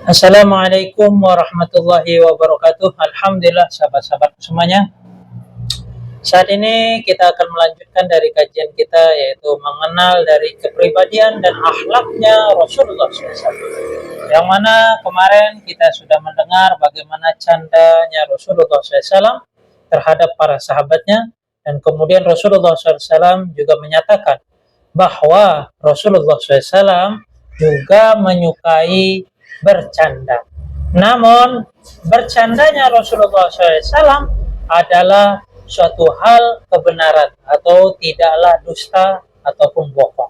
Assalamualaikum warahmatullahi wabarakatuh. Alhamdulillah sahabat-sahabat semuanya. Saat ini kita akan melanjutkan dari kajian kita, yaitu mengenal dari kepribadian dan akhlaknya Rasulullah SAW. Yang mana kemarin kita sudah mendengar bagaimana candanya Rasulullah SAW terhadap para sahabatnya, dan kemudian Rasulullah SAW juga menyatakan bahwa Rasulullah SAW juga menyukai bercanda. Namun bercandanya Rasulullah SAW adalah suatu hal kebenaran atau tidaklah dusta ataupun bohong.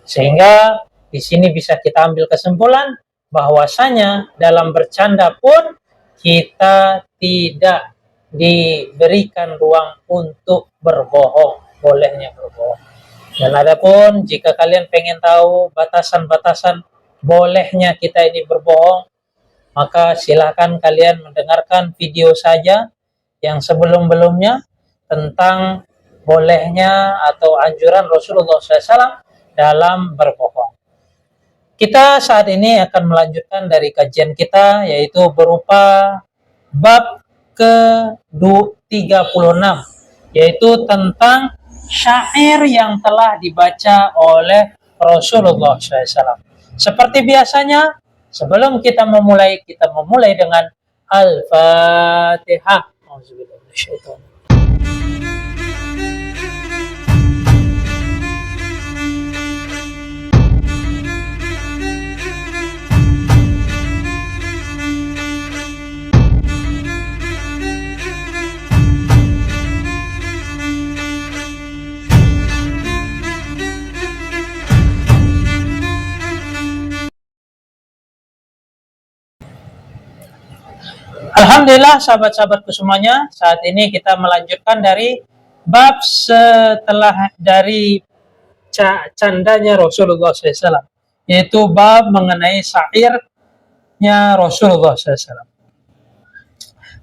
Sehingga di sini bisa kita ambil kesimpulan bahwasanya dalam bercanda pun kita tidak diberikan ruang untuk berbohong, bolehnya berbohong. Dan adapun jika kalian pengen tahu batasan-batasan bolehnya kita ini berbohong, maka silakan kalian mendengarkan video saja yang sebelum-belumnya tentang bolehnya atau anjuran Rasulullah SAW dalam berbohong. Kita saat ini akan melanjutkan dari kajian kita, yaitu berupa bab ke-36, yaitu tentang syair yang telah dibaca oleh Rasulullah SAW. Seperti biasanya, sebelum kita memulai dengan Al-Fatihah. Alhamdulillah sahabat-sahabatku semuanya, saat ini kita melanjutkan dari bab setelah dari candanya Rasulullah SAW, yaitu bab mengenai syairnya Rasulullah SAW.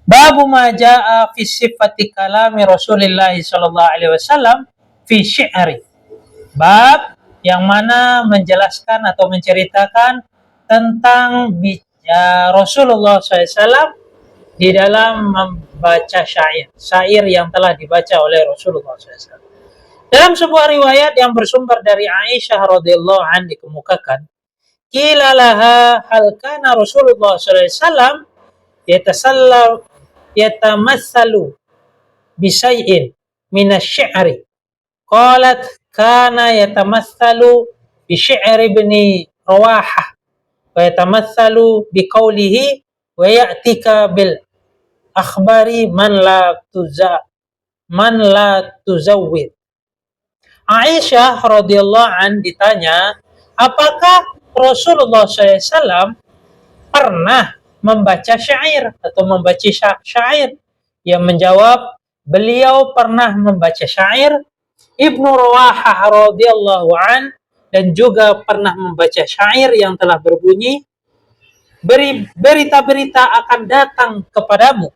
Babu ma jaa fi sifati kalami Rasulillah sallallahu alaihi wasallam fi syi'ri. Bab yang mana menjelaskan atau menceritakan tentang Rasulullah SAW di dalam membaca syair yang telah dibaca oleh Rasulullah SAW. Dalam sebuah riwayat yang bersumber dari Aisyah radhiyallahu anha dikemukakan, qila laha hal kana Rasulullah SAW yatamassalu bi syai'in min asy-syi'ri. Qalat kana yatamassalu bi syi'ri ibni Rawahah wa yatamassalu bi qawlihi wa ya'tika bil akhbari man la tuzawwid. Aisyah radhiyallahu an ditanya, apakah Rasulullah SAW pernah membaca syair atau membaca syair? Yang menjawab, beliau pernah membaca syair. Ibnu Rawahah radhiyallahu an dan juga pernah membaca syair yang telah berbunyi, berita-berita akan datang kepadamu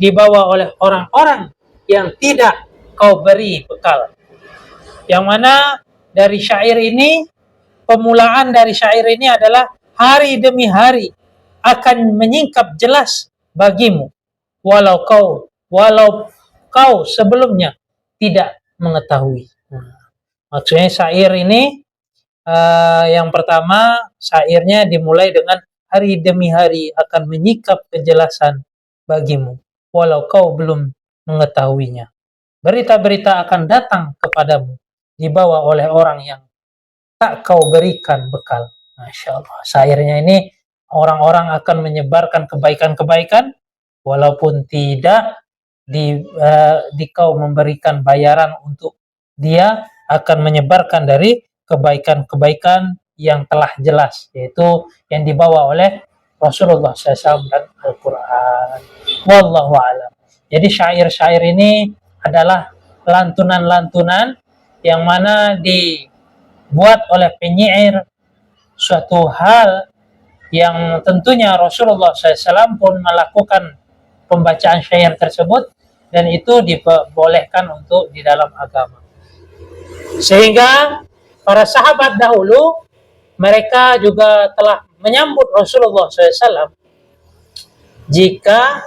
dibawa oleh orang-orang yang tidak kau beri bekal. Yang mana dari syair ini, pemulaan dari syair ini adalah hari demi hari akan menyingkap jelas bagimu walau kau sebelumnya tidak mengetahui. Maksudnya syair ini yang pertama, syairnya dimulai dengan hari demi hari akan menyingkap kejelasan bagimu walau kau belum mengetahuinya. Berita-berita akan datang kepadamu dibawa oleh orang yang tak kau berikan bekal. Masya Allah. Syairnya ini orang-orang akan menyebarkan kebaikan-kebaikan walaupun tidak di kau memberikan bayaran untuk dia, akan menyebarkan dari kebaikan-kebaikan yang telah jelas, yaitu yang dibawa oleh Rasulullah SAW dan Al-Quran. Wallahu a'lam. Jadi syair-syair ini adalah lantunan-lantunan yang mana dibuat oleh penyair suatu hal yang tentunya Rasulullah SAW pun melakukan pembacaan syair tersebut, dan itu dibolehkan untuk di dalam agama. Sehingga para sahabat dahulu mereka juga telah menyambut Rasulullah SAW jika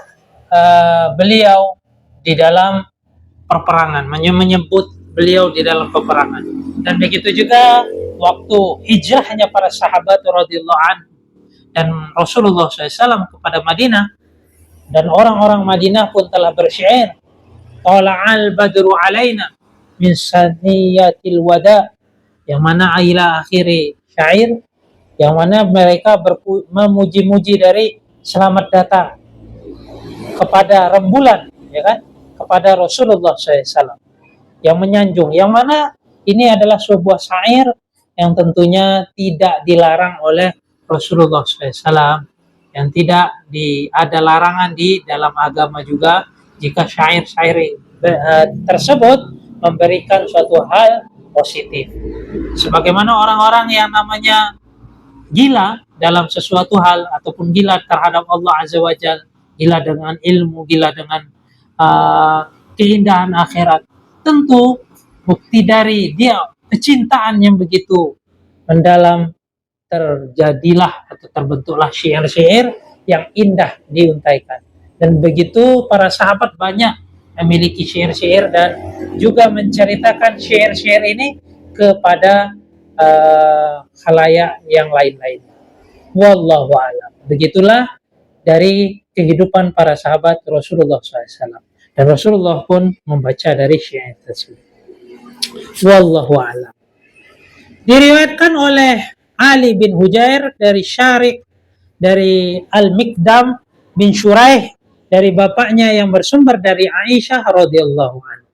beliau di dalam peperangan, menyebut beliau di dalam peperangan. Dan begitu juga waktu hijrahnya para sahabat radhiyallahu anhu dan Rasulullah SAW kepada Madinah, dan orang-orang Madinah pun telah bersyair, tala'al badru alaina min saniyatil wada, yang mana ila akhiri syair, yang mana mereka memuji-muji dari selamat datang kepada rembulan, ya kan, kepada Rasulullah SAW, yang menyanjung, yang mana ini adalah sebuah syair yang tentunya tidak dilarang oleh Rasulullah SAW, yang tidak ada larangan di dalam agama juga jika syair-syair tersebut memberikan suatu hal positif. Sebagaimana orang-orang yang namanya gila dalam sesuatu hal ataupun gila terhadap Allah Azza wa Jalla, gila dengan ilmu, gila dengan keindahan akhirat, tentu bukti dari dia kecintaan yang begitu mendalam, terjadilah atau terbentuklah syair-syair yang indah diuntaikan. Dan begitu para sahabat banyak memiliki syair-syair dan juga menceritakan syair-syair ini kepada khalayak yang lain-lain. Wallahu a'lam. Begitulah dari kehidupan para sahabat Rasulullah SAW. Dan Rasulullah pun membaca dari syair tersebut. Wallahu a'lam. Diriwayatkan oleh Ali bin Hujair dari Syarik, dari Al-Mikdam bin Syuraih, dari bapaknya yang bersumber dari Aisyah radhiyallahu anha.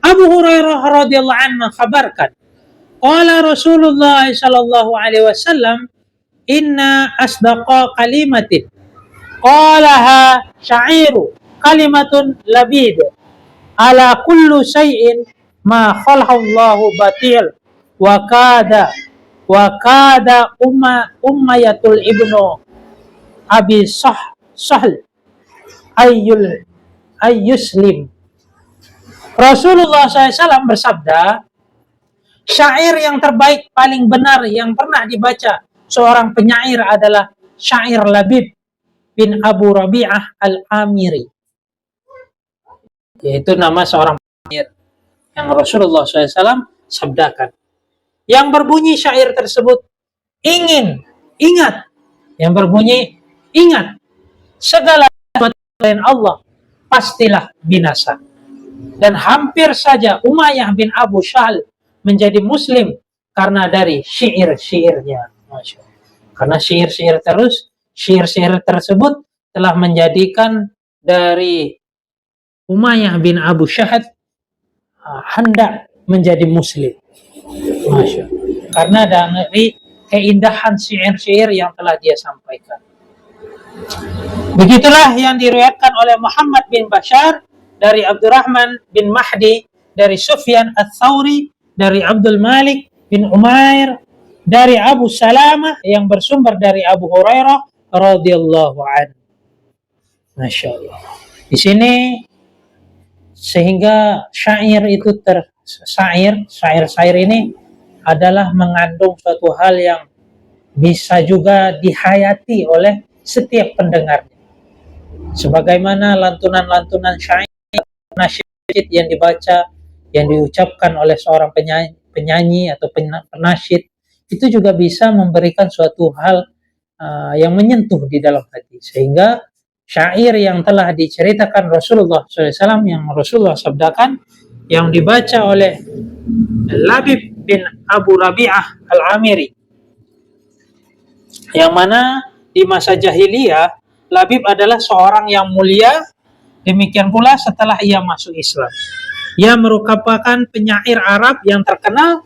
Abu Hurairah radhiyallahu anhu mengkhabarkan, qala Rasulullah sallallahu alaihi wasallam, inna asdaqa kalimatin qalaha sya'iru kalimatun labid ala kullu syai'in ma khalaqallahu batil wa kada ummayatul ibnu abi sahl ayyuslim. Rasulullah SAW bersabda, syair yang terbaik paling benar yang pernah dibaca seorang penyair adalah syair Labib bin Abu Rabi'ah al-Amiri, yaitu nama seorang penyair yang Rasulullah SAW sabdakan, yang berbunyi syair tersebut, ingat, yang berbunyi, ingat, segala selain Allah pastilah binasa. Dan hampir saja Umayyah bin Abu Shahl menjadi muslim karena dari syair-syairnya. Masya Allah. Karena syair-syair tersebut telah menjadikan dari Umayyah bin Abu Shahl hendak menjadi muslim. Masya Allah. Karena dari keindahan syair-syair yang telah dia sampaikan. Begitulah yang diriwayatkan oleh Muhammad bin Bashar dari Abdurrahman bin Mahdi, dari Sufyan Ats-Tsauri, dari Abdul Malik bin Umair, dari Abu Salamah yang bersumber dari Abu Hurairah radhiyallahu anhu. Masya Allah. Di sini sehingga syair itu syair ini adalah mengandung suatu hal yang bisa juga dihayati oleh setiap pendengarnya. Sebagaimana lantunan-lantunan syair, nasyid yang dibaca, yang diucapkan oleh seorang penyanyi atau penasyid, itu juga bisa memberikan suatu hal yang menyentuh di dalam hati. Sehingga syair yang telah diceritakan Rasulullah SAW, yang Rasulullah sabdakan, yang dibaca oleh Labib bin Abu Rabi'ah al-Amiri, yang mana di masa jahiliyah Labib adalah seorang yang mulia. Demikian pula setelah ia masuk Islam, ia merupakan penyair Arab yang terkenal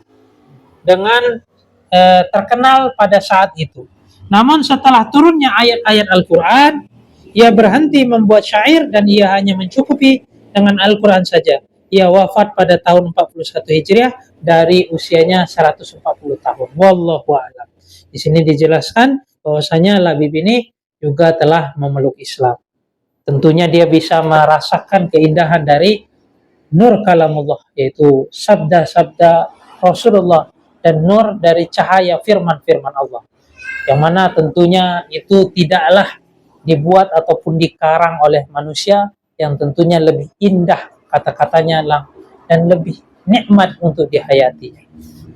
pada saat itu. Namun setelah turunnya ayat-ayat Al-Quran, ia berhenti membuat syair dan ia hanya mencukupi dengan Al-Quran saja. Ia wafat pada tahun 41 Hijriah dari usianya 140 tahun. Wallahu a'lam. Di sini dijelaskan bahwasanya Labib ini juga telah memeluk Islam. Tentunya dia bisa merasakan keindahan dari nur kalamullah, yaitu sabda-sabda Rasulullah, dan nur dari cahaya firman-firman Allah. yang mana tentunya itu tidaklah dibuat ataupun dikarang oleh manusia, yang tentunya lebih indah kata-katanya lah dan lebih nikmat untuk dihayati.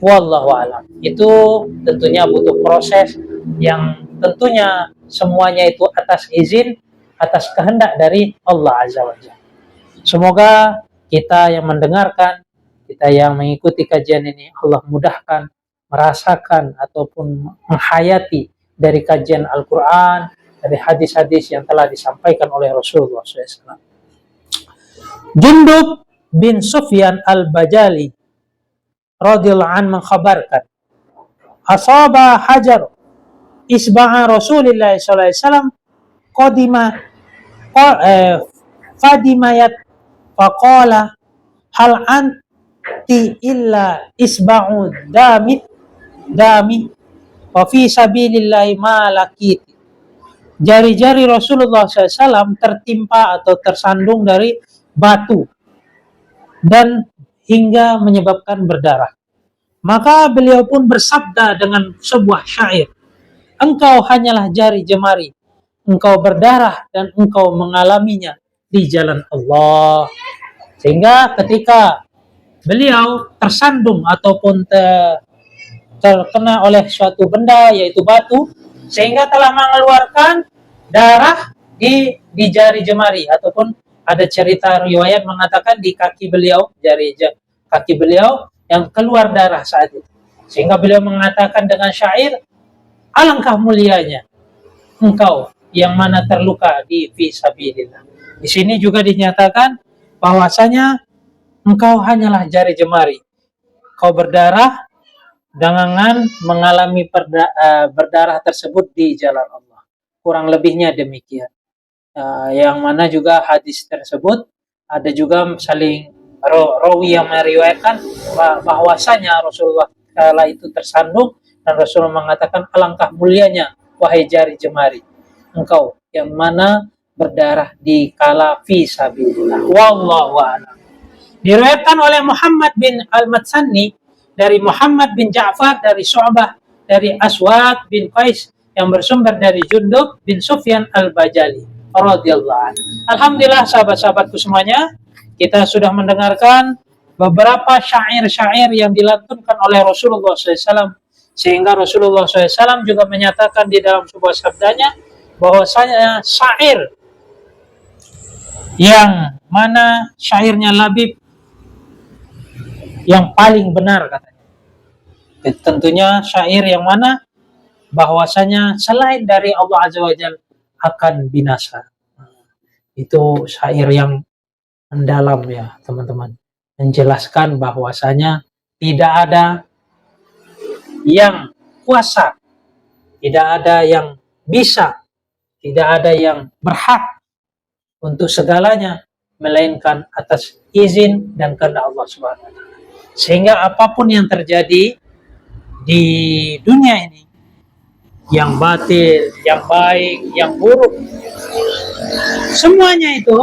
Wallahu alam. Itu tentunya butuh proses yang tentunya semuanya itu atas izin, atas kehendak dari Allah Azza wa Jalla. Semoga kita yang mendengarkan, kita yang mengikuti kajian ini, Allah mudahkan merasakan ataupun menghayati dari kajian Al-Quran, dari hadis-hadis yang telah disampaikan oleh Rasulullah SAW. Jundub bin Sufyan al-Bajali radhiyallahu anhu mengkhabarkan, asaba hajar isba'a Rasulillah sallallahu alaihi wasallam qadima fadimayat faqala hal anti illa isba'u dami wa fi sabilillahi ma lakiti. Jari-jari Rasulullah SAW tertimpa atau tersandung dari batu dan hingga menyebabkan berdarah. Maka beliau pun bersabda dengan sebuah syair, engkau hanyalah jari jemari, engkau berdarah dan engkau mengalaminya di jalan Allah. Sehingga ketika beliau tersandung ataupun terkena oleh suatu benda, yaitu batu, sehingga telah mengeluarkan darah di jari jemari, ataupun ada cerita riwayat mengatakan di kaki beliau, kaki beliau yang keluar darah saat itu. Sehingga beliau mengatakan dengan syair, alangkah mulianya engkau yang mana terluka di fisabilillah. Di sini juga dinyatakan bahwasanya engkau hanyalah jari jemari, kau berdarah dengan mengalami berdarah tersebut di jalan Allah. Kurang lebihnya demikian. Yang mana juga hadis tersebut ada juga saling rawi yang meriwayatkan bahwasanya Rasulullah kala itu tersandung dan Rasulullah mengatakan, alangkah mulianya wahai jari jemari engkau yang mana berdarah di kala fisabilillah. Wallahu a'lam. Diriwayatkan oleh Muhammad bin Al-Matsanni dari Muhammad bin Ja'far dari Syu'bah dari Aswad bin Qais yang bersumber dari Jundub bin Sufyan al-Bajali radhiyallahu anhu. Alhamdulillah sahabat-sahabatku semuanya, kita sudah mendengarkan beberapa syair-syair yang dilantunkan oleh Rasulullah SAW, sehingga Rasulullah SAW juga menyatakan di dalam sebuah sabdanya bahwasanya syair yang mana syairnya Labib yang paling benar katanya, tentunya syair yang mana bahwasanya selain dari Allah Azza wa Jalla akan binasa. Itu syair yang mendalam ya teman-teman, menjelaskan bahwasanya tidak ada yang kuasa, tidak ada yang bisa, tidak ada yang berhak untuk segalanya melainkan atas izin dan kehendak Allah Subhanahu wa taala. Sehingga apapun yang terjadi di dunia ini, yang batil, yang baik, yang buruk, semuanya itu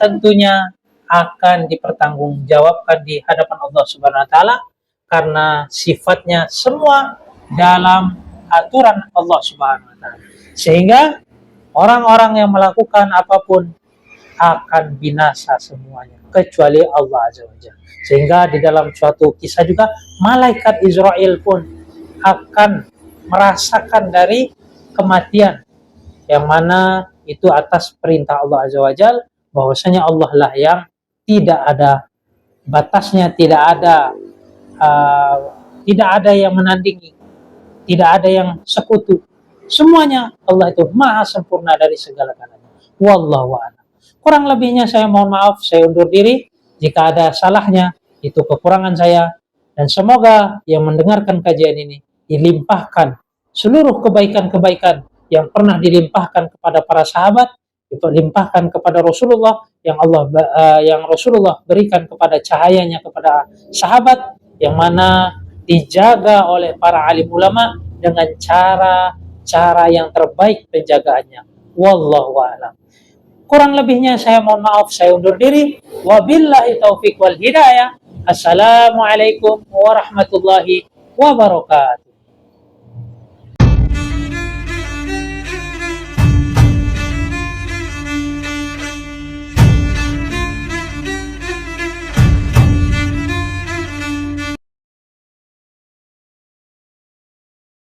tentunya akan dipertanggungjawabkan di hadapan Allah Subhanahu wa taala, karena sifatnya semua dalam aturan Allah Subhanahu wa taala. Sehingga orang-orang yang melakukan apapun akan binasa semuanya kecuali Allah Azza wa Jalla. Sehingga di dalam suatu kisah juga malaikat Israel pun akan merasakan dari kematian, yang mana itu atas perintah Allah Azza wa Jalla, bahwasanya Allah lah yang tidak ada batasnya, tidak ada yang menandingi, tidak ada yang sekutu. Semuanya Allah itu maha sempurna dari segala-galanya. Wallahu a'lam. Kurang lebihnya saya mohon maaf, saya undur diri. Jika ada salahnya, itu kekurangan saya. Dan semoga yang mendengarkan kajian ini dilimpahkan seluruh kebaikan-kebaikan yang pernah dilimpahkan kepada para sahabat, dilimpahkan kepada Rasulullah, yang Rasulullah berikan kepada cahayanya kepada sahabat, yang mana dijaga oleh para alim ulama dengan cara yang terbaik penjagaannya. Wallahu a'lam. Kurang lebihnya saya mohon maaf, saya undur diri. Wabillahi taufiq wal hidayah. Assalamualaikum warahmatullahi wabarakatuh.